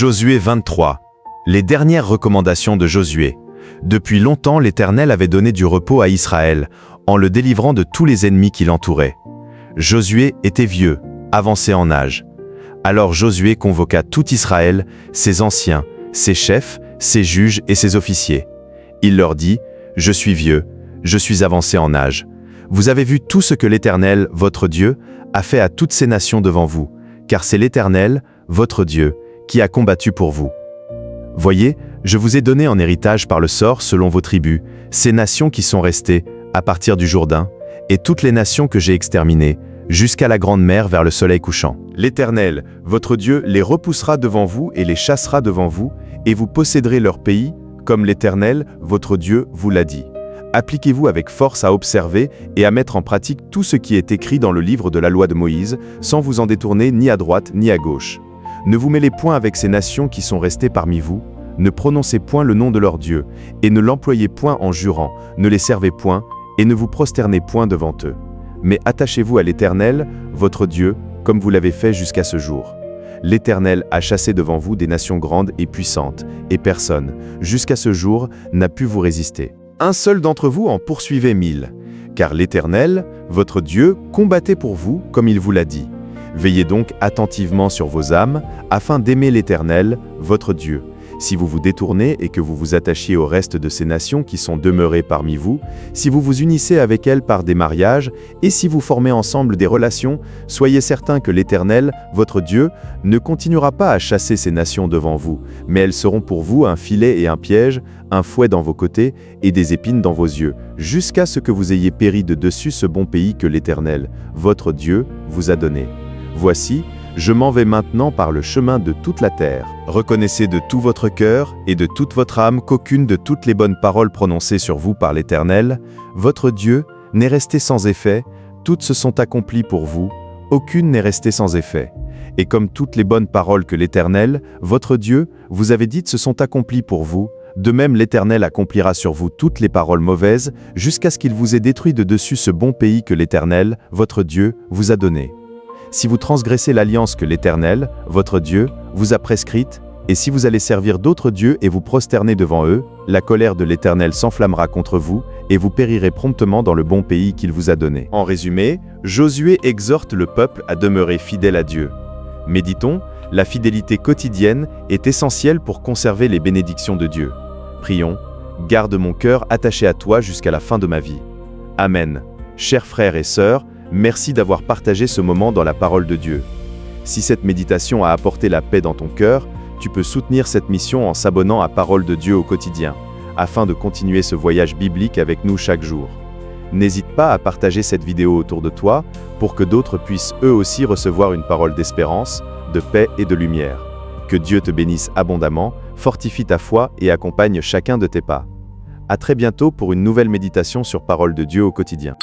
Josué 23. Les dernières recommandations de Josué. Depuis longtemps, l'Éternel avait donné du repos à Israël, en le délivrant de tous les ennemis qui l'entouraient. Josué était vieux, avancé en âge. Alors Josué convoqua tout Israël, ses anciens, ses chefs, ses juges et ses officiers. Il leur dit, « Je suis vieux, je suis avancé en âge. Vous avez vu tout ce que l'Éternel, votre Dieu, a fait à toutes ces nations devant vous, car c'est l'Éternel, votre Dieu, qui a combattu pour vous. Voyez, je vous ai donné en héritage par le sort selon vos tribus, ces nations qui sont restées, à partir du Jourdain, et toutes les nations que j'ai exterminées, jusqu'à la grande mer vers le soleil couchant. L'Éternel, votre Dieu, les repoussera devant vous et les chassera devant vous, et vous posséderez leur pays, comme l'Éternel, votre Dieu, vous l'a dit. Appliquez-vous avec force à observer et à mettre en pratique tout ce qui est écrit dans le livre de la loi de Moïse, sans vous en détourner ni à droite ni à gauche. Ne vous mêlez point avec ces nations qui sont restées parmi vous, ne prononcez point le nom de leur Dieu, et ne l'employez point en jurant, ne les servez point, et ne vous prosternez point devant eux. Mais attachez-vous à l'Éternel, votre Dieu, comme vous l'avez fait jusqu'à ce jour. L'Éternel a chassé devant vous des nations grandes et puissantes, et personne, jusqu'à ce jour, n'a pu vous résister. Un seul d'entre vous en poursuivait 1000, car l'Éternel, votre Dieu, combattait pour vous, comme il vous l'a dit. Veillez donc attentivement sur vos âmes, afin d'aimer l'Éternel, votre Dieu. Si vous vous détournez et que vous vous attachiez au reste de ces nations qui sont demeurées parmi vous, si vous vous unissez avec elles par des mariages, et si vous formez ensemble des relations, soyez certains que l'Éternel, votre Dieu, ne continuera pas à chasser ces nations devant vous, mais elles seront pour vous un filet et un piège, un fouet dans vos côtés et des épines dans vos yeux, jusqu'à ce que vous ayez péri de dessus ce bon pays que l'Éternel, votre Dieu, vous a donné. Voici, je m'en vais maintenant par le chemin de toute la terre. Reconnaissez de tout votre cœur et de toute votre âme qu'aucune de toutes les bonnes paroles prononcées sur vous par l'Éternel, votre Dieu, n'est restée sans effet, toutes se sont accomplies pour vous, aucune n'est restée sans effet. Et comme toutes les bonnes paroles que l'Éternel, votre Dieu, vous avez dites se sont accomplies pour vous, de même l'Éternel accomplira sur vous toutes les paroles mauvaises, jusqu'à ce qu'il vous ait détruit de dessus ce bon pays que l'Éternel, votre Dieu, vous a donné. Si vous transgressez l'alliance que l'Éternel, votre Dieu, vous a prescrite, et si vous allez servir d'autres dieux et vous prosterner devant eux, la colère de l'Éternel s'enflammera contre vous, et vous périrez promptement dans le bon pays qu'il vous a donné. En résumé, Josué exhorte le peuple à demeurer fidèle à Dieu. Méditons, la fidélité quotidienne est essentielle pour conserver les bénédictions de Dieu. Prions, garde mon cœur attaché à toi jusqu'à la fin de ma vie. Amen. Chers frères et sœurs, merci d'avoir partagé ce moment dans la parole de Dieu. Si cette méditation a apporté la paix dans ton cœur, tu peux soutenir cette mission en s'abonnant à Parole de Dieu au quotidien, afin de continuer ce voyage biblique avec nous chaque jour. N'hésite pas à partager cette vidéo autour de toi, pour que d'autres puissent eux aussi recevoir une parole d'espérance, de paix et de lumière. Que Dieu te bénisse abondamment, fortifie ta foi et accompagne chacun de tes pas. À très bientôt pour une nouvelle méditation sur Parole de Dieu au quotidien.